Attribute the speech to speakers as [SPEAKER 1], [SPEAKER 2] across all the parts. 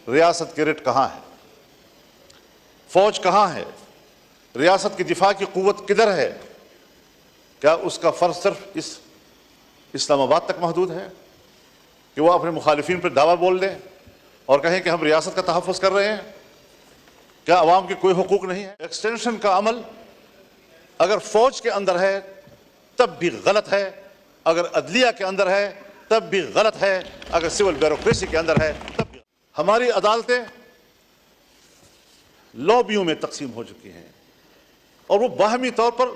[SPEAKER 1] ریاست کی رٹ کہاں ہے؟ فوج کہاں ہے؟ ریاست کی دفاع کی قوت کدھر ہے؟ کیا اس کا فرض صرف اس اسلام آباد تک محدود ہے کہ وہ اپنے مخالفین پر دعویٰ بول دیں اور کہیں کہ ہم ریاست کا تحفظ کر رہے ہیں؟ کیا عوام کے کوئی حقوق نہیں ہے؟ ایکسٹینشن کا عمل اگر فوج کے اندر ہے تب بھی غلط ہے، اگر عدلیہ کے اندر ہے تب بھی غلط ہے، اگر سول بیوروکریسی کے اندر ہے تب بھی۔ ہماری عدالتیں لابیوں میں تقسیم ہو چکی ہیں اور وہ باہمی طور پر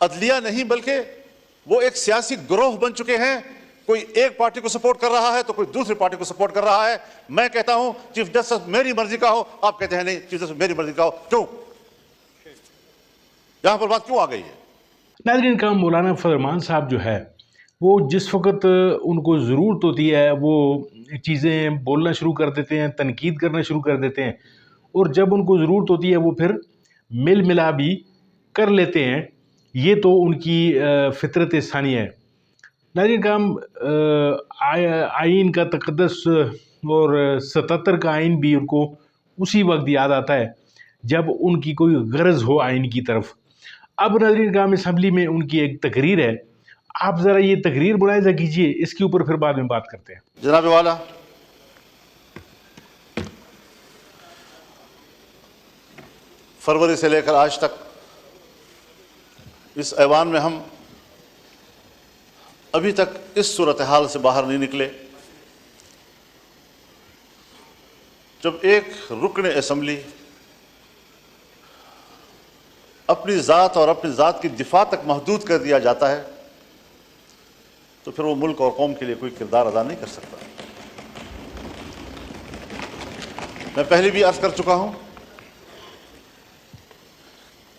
[SPEAKER 1] عدلیہ نہیں بلکہ وہ ایک سیاسی گروہ بن چکے ہیں۔ کوئی ایک پارٹی کو سپورٹ کر رہا ہے تو کوئی دوسری پارٹی کو سپورٹ کر رہا ہے۔ میں کہتا ہوں چیف جسٹس میری مرضی کا ہو، آپ کہتے ہیں نہیں چیف جسٹس میری مرضی کا ہو، کیوں؟ یہاں پر بات کیوں آ گئی ہے؟
[SPEAKER 2] ناظرین کا مولانا فضل الرحمان صاحب جو ہے وہ جس وقت ان کو ضرورت ہوتی ہے وہ چیزیں بولنا شروع کر دیتے ہیں، تنقید کرنا شروع کر دیتے ہیں، اور جب ان کو ضرورت ہوتی ہے وہ پھر مل ملا بھی کر لیتے ہیں۔ یہ تو ان کی فطرت ثانی ہے۔ ناظرین کرام، آئین کا تقدس اور 77 کا آئین بھی ان کو اسی وقت یاد آتا ہے جب ان کی کوئی غرض ہو آئین کی طرف۔ اب ناظرین کرام اسمبلی میں ان کی ایک تقریر ہے، آپ ذرا یہ تقریر ملاحظہ کیجئے، اس کے اوپر پھر بعد میں بات کرتے ہیں۔
[SPEAKER 1] جناب والا، فروری سے لے کر آج تک اس ایوان میں ہم ابھی تک اس صورتحال سے باہر نہیں نکلے جب ایک رکن اسمبلی اپنی ذات اور اپنی ذات کی دفاع تک محدود کر دیا جاتا ہے تو پھر وہ ملک اور قوم کے لیے کوئی کردار ادا نہیں کر سکتا۔ میں پہلے بھی عرض کر چکا ہوں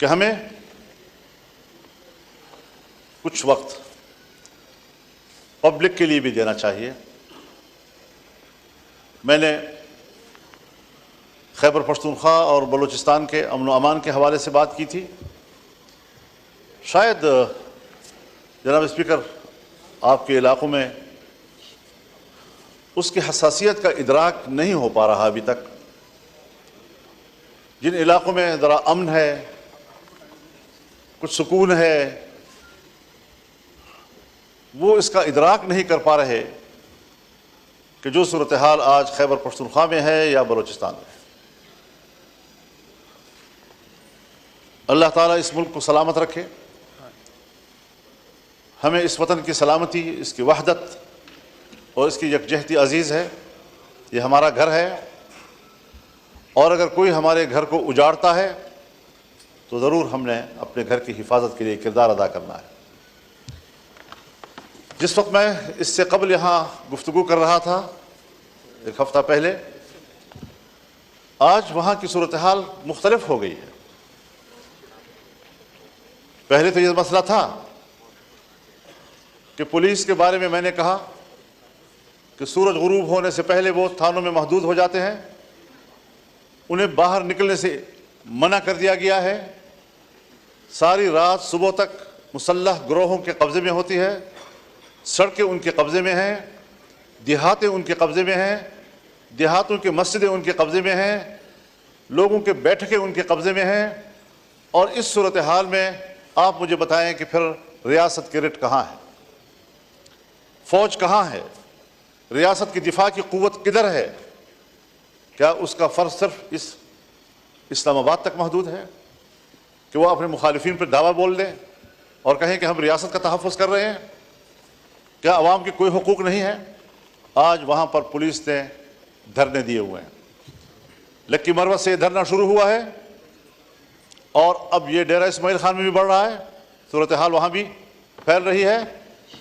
[SPEAKER 1] کہ ہمیں کچھ وقت پبلک کے لیے بھی دینا چاہیے۔ میں نے خیبر پختونخوا اور بلوچستان کے امن و امان کے حوالے سے بات کی تھی۔ شاید جناب اسپیکر آپ کے علاقوں میں اس کی حساسیت کا ادراک نہیں ہو پا رہا ابھی تک۔ جن علاقوں میں ذرا امن ہے، کچھ سکون ہے، وہ اس کا ادراک نہیں کر پا رہے کہ جو صورتحال آج خیبر پختونخوا میں ہے یا بلوچستان میں ہے۔ اللہ تعالیٰ اس ملک کو سلامت رکھے، ہمیں اس وطن کی سلامتی، اس کی وحدت اور اس کی یکجہتی عزیز ہے۔ یہ ہمارا گھر ہے اور اگر کوئی ہمارے گھر کو اجاڑتا ہے تو ضرور ہم نے اپنے گھر کی حفاظت کے لیے کردار ادا کرنا ہے۔ جس وقت میں اس سے قبل یہاں گفتگو کر رہا تھا ایک ہفتہ پہلے، آج وہاں کی صورتحال مختلف ہو گئی ہے۔ پہلے تو یہ مسئلہ تھا کہ پولیس کے بارے میں نے کہا کہ سورج غروب ہونے سے پہلے وہ تھانوں میں محدود ہو جاتے ہیں، انہیں باہر نکلنے سے منع کر دیا گیا ہے، ساری رات صبح تک مسلح گروہوں کے قبضے میں ہوتی ہے، سڑکیں ان کے قبضے میں ہیں، دیہاتیں ان کے قبضے میں ہیں، دیہاتوں کی مسجدیں ان کے قبضے میں ہیں، لوگوں کے بیٹھکیں ان کے قبضے میں ہیں۔ اور اس صورتحال میں آپ مجھے بتائیں کہ پھر ریاست کی رٹ کہاں ہے؟ فوج کہاں ہے؟ ریاست کی دفاع کی قوت کدھر ہے؟ کیا اس کا فرض صرف اس اسلام آباد تک محدود ہے کہ وہ اپنے مخالفین پر دعویٰ بول دیں اور کہیں کہ ہم ریاست کا تحفظ کر رہے ہیں؟ کیا عوام کے کوئی حقوق نہیں ہے؟ آج وہاں پر پولیس نے دھرنے دیے ہوئے ہیں، لکی مروت سے یہ دھرنا شروع ہوا ہے اور اب یہ ڈیرہ اسماعیل خان میں بھی بڑھ رہا ہے، صورتحال وہاں بھی پھیل رہی ہے،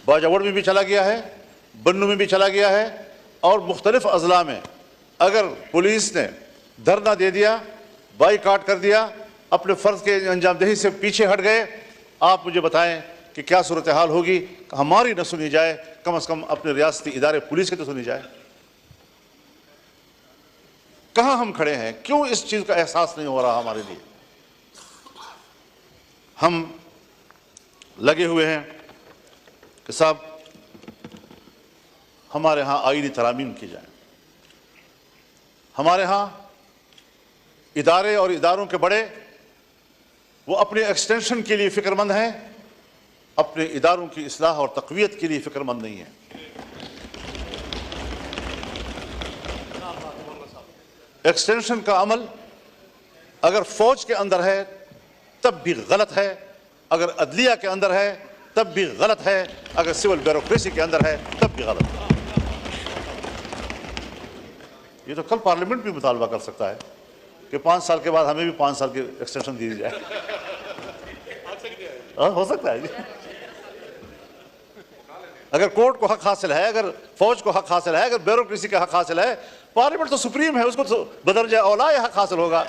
[SPEAKER 1] باجوڑ میں بھی چلا گیا ہے، بنو میں بھی چلا گیا ہے، اور مختلف اضلاع میں اگر پولیس نے دھرنا دے دیا، بائیکاٹ کر دیا، اپنے فرض کے انجام دہی سے پیچھے ہٹ گئے، آپ مجھے بتائیں کہ کیا صورتحال ہوگی؟ ہماری نہ سنی جائے، کم از کم اپنے ریاستی ادارے پولیس کی تو سنی جائے۔ کہاں ہم کھڑے ہیں؟ کیوں اس چیز کا احساس نہیں ہو رہا ہمارے لیے؟ ہم لگے ہوئے ہیں کہ صاحب ہمارے ہاں آئینی ترامیم کی جائیں، ہمارے ہاں ادارے اور اداروں کے بڑے وہ اپنے ایکسٹینشن کے لیے فکر مند ہیں، اپنے اداروں کی اصلاح اور تقویت کے لیے فکر مند نہیں ہیں۔ ایکسٹینشن کا عمل اگر فوج کے اندر ہے تب بھی غلط ہے، اگر عدلیہ کے اندر ہے تب بھی غلط ہے، اگر سول بیوروکریسی کے اندر ہے تب بھی غلط ہے۔ یہ تو کل پارلیمنٹ بھی مطالبہ کر سکتا ہے کہ 5 سال کے بعد ہمیں بھی 5 سال کی ایکسٹینشن دی جائے۔ ہو سکتا ہے جی، اگر کورٹ کو حق حاصل ہے، اگر فوج کو حق حاصل ہے، اگر بیوروکریسی کا حق حاصل ہے، پارلیمنٹ تو سپریم ہے، اس کو تو بدرجہ اولا یہ حق حاصل ہوگا۔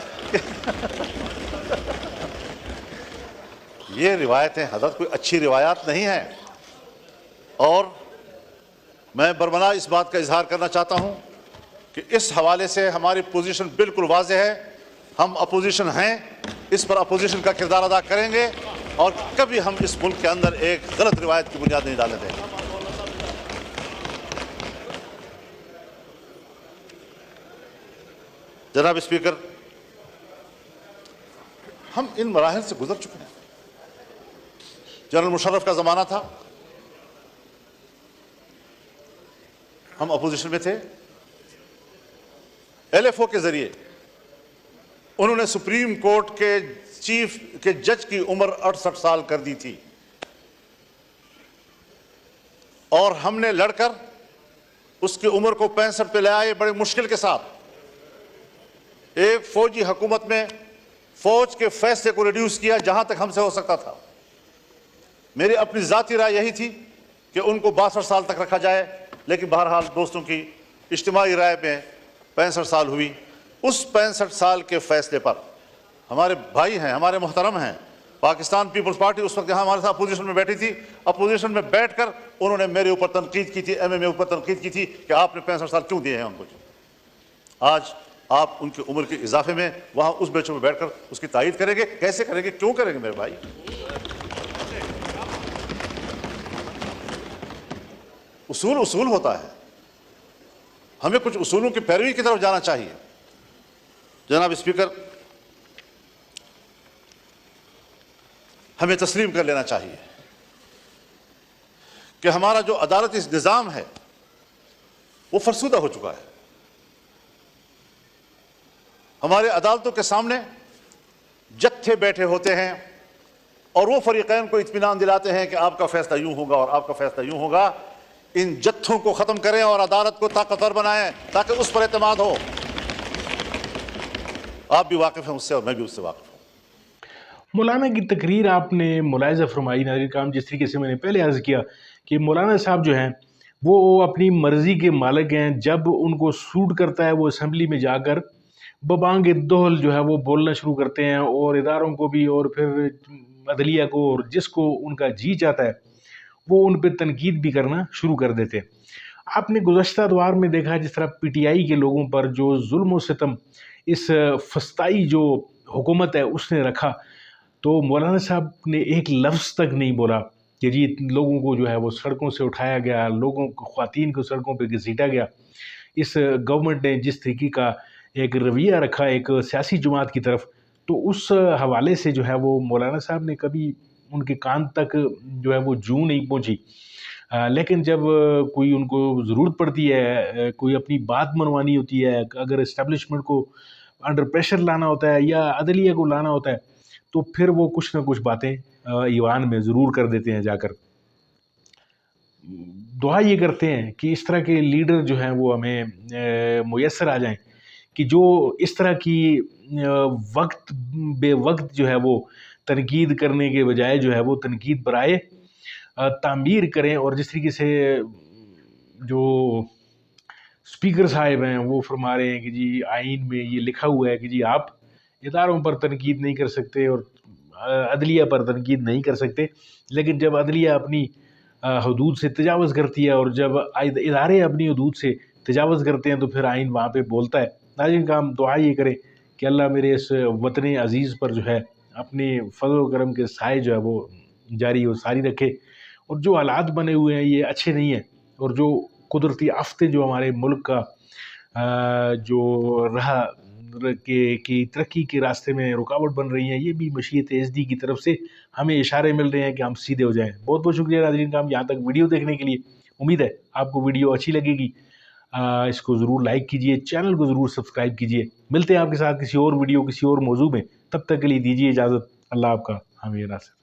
[SPEAKER 1] یہ روایتیں حضرت کوئی اچھی روایات نہیں ہیں، اور میں برملا اس بات کا اظہار کرنا چاہتا ہوں کہ اس حوالے سے ہماری پوزیشن بالکل واضح ہے۔ ہم اپوزیشن ہیں، اس پر اپوزیشن کا کردار ادا کریں گے، اور کبھی ہم اس ملک کے اندر ایک غلط روایت کی بنیاد نہیں ڈالنے دیں گے۔ جناب اسپیکر، ہم ان مراحل سے گزر چکے ہیں۔ جنرل مشرف کا زمانہ تھا، ہم اپوزیشن میں تھے، ایل ایف او کے ذریعے انہوں نے سپریم کورٹ کے چیف کے جج کی عمر 68 سال کر دی تھی، اور ہم نے لڑ کر اس کی عمر کو 65 پہ لے آئے بڑے مشکل کے ساتھ۔ ایک فوجی حکومت میں فوج کے فیصلے کو ریڈیوس کیا جہاں تک ہم سے ہو سکتا تھا۔ میری اپنی ذاتی رائے یہی تھی کہ ان کو 62 سال تک رکھا جائے، لیکن بہرحال دوستوں کی اجتماعی رائے میں 65 سال ہوئی۔ اس 65 سال کے فیصلے پر ہمارے بھائی ہیں، ہمارے محترم ہیں، پاکستان پیپلز پارٹی اس وقت یہاں ہمارے ساتھ اپوزیشن میں بیٹھی تھی، اپوزیشن میں بیٹھ کر انہوں نے میرے اوپر تنقید کی تھی، ایم ایم اے اوپر تنقید کی تھی کہ آپ نے 65 سال کیوں دیے ہیں ان کو۔ آج آپ ان کی عمر کے اضافے میں وہاں اس بیچوں میں بیٹھ کر اس کی تائید کریں گے؟ کیسے کریں گے؟ کیوں کریں گے میرے بھائی؟ اصول اصول ہوتا ہے، ہمیں کچھ اصولوں کی پیروی کی طرف جانا چاہیے۔ جناب اسپیکر، ہمیں تسلیم کر لینا چاہیے کہ ہمارا جو عدالتی نظام ہے وہ فرسودہ ہو چکا ہے۔ ہمارے عدالتوں کے سامنے جتھے بیٹھے ہوتے ہیں اور وہ فریقین کو اطمینان دلاتے ہیں کہ آپ کا فیصلہ یوں ہوگا اور آپ کا فیصلہ یوں ہوگا۔ ان جتھوں کو ختم کریں اور عدالت کو طاقتور بنائیں تاکہ اس پر اعتماد ہو۔ آپ بھی واقف ہیں اس سے اور میں بھی اس سے واقف ہوں۔
[SPEAKER 2] مولانا کی تقریر آپ نے ملاحظہ فرمائی ناظرین کرام، جس طریقے سے میں نے پہلے عرض کیا کہ مولانا صاحب جو ہیں وہ اپنی مرضی کے مالک ہیں۔ جب ان کو سوٹ کرتا ہے وہ اسمبلی میں جا کر ببانگ دوہل جو ہے وہ بولنا شروع کرتے ہیں، اور اداروں کو بھی اور پھر عدلیہ کو، اور جس کو ان کا جی چاہتا ہے وہ ان پہ تنقید بھی کرنا شروع کر دیتے ہیں۔ آپ نے گزشتہ ادوار میں دیکھا جس طرح پی ٹی آئی کے لوگوں پر جو ظلم و ستم اس فسطائی جو حکومت ہے اس نے رکھا، تو مولانا صاحب نے ایک لفظ تک نہیں بولا کہ جی لوگوں کو جو ہے وہ سڑکوں سے اٹھایا گیا، لوگوں کو، خواتین کو سڑکوں پہ گھسیٹا گیا۔ اس گورنمنٹ نے جس طریقے کا ایک رویہ رکھا ایک سیاسی جماعت کی طرف، تو اس حوالے سے جو ہے وہ مولانا صاحب نے کبھی ان کے کان تک جو ہے وہ جوں نہیں پہنچی۔ لیکن جب کوئی ان کو ضرورت پڑتی ہے، کوئی اپنی بات منوانی ہوتی ہے، اگر اسٹیبلشمنٹ کو انڈر پریشر لانا ہوتا ہے یا عدلیہ کو لانا ہوتا ہے، تو پھر وہ کچھ نہ کچھ باتیں ایوان میں ضرور کر دیتے ہیں جا کر۔ دعا یہ کرتے ہیں کہ اس طرح کے لیڈر جو ہیں وہ ہمیں میسر آ جائیں کہ جو اس طرح کی وقت بے وقت جو ہے وہ تنقید کرنے کے بجائے جو ہے وہ تنقید برائے تعمیر کریں، اور جس طریقے سے جو اسپیکر صاحب ہیں وہ فرما رہے ہیں کہ جی آئین میں یہ لکھا ہوا ہے کہ جی آپ اداروں پر تنقید نہیں کر سکتے اور عدلیہ پر تنقید نہیں کر سکتے، لیکن جب عدلیہ اپنی حدود سے تجاوز کرتی ہے اور جب ادارے اپنی حدود سے تجاوز کرتے ہیں تو پھر آئین وہاں پہ بولتا ہے۔ ناظرین کرام، دعا یہ کریں کہ اللہ میرے اس وطن عزیز پر جو ہے اپنے فضل و کرم کے سائے جو ہے وہ جاری و ساری رکھے، اور جو حالات بنے ہوئے ہیں یہ اچھے نہیں ہیں، اور جو قدرتی آفتیں جو ہمارے ملک کا جو راہ کی ترقی کے راستے میں رکاوٹ بن رہی ہیں، یہ بھی مشیت ایزدی کی طرف سے ہمیں اشارے مل رہے ہیں کہ ہم سیدھے ہو جائیں۔ بہت بہت شکریہ ناظرین کا، ہم یہاں تک ویڈیو دیکھنے کے لیے۔ امید ہے آپ کو ویڈیو اچھی لگے گی، اس کو ضرور لائک کیجئے، چینل کو ضرور سبسکرائب کیجئے۔ ملتے ہیں آپ کے ساتھ کسی اور ویڈیو، کسی اور موضوع میں، تب تک کے لیے دیجیے اجازت۔ اللہ آپ کا حامی ناصر۔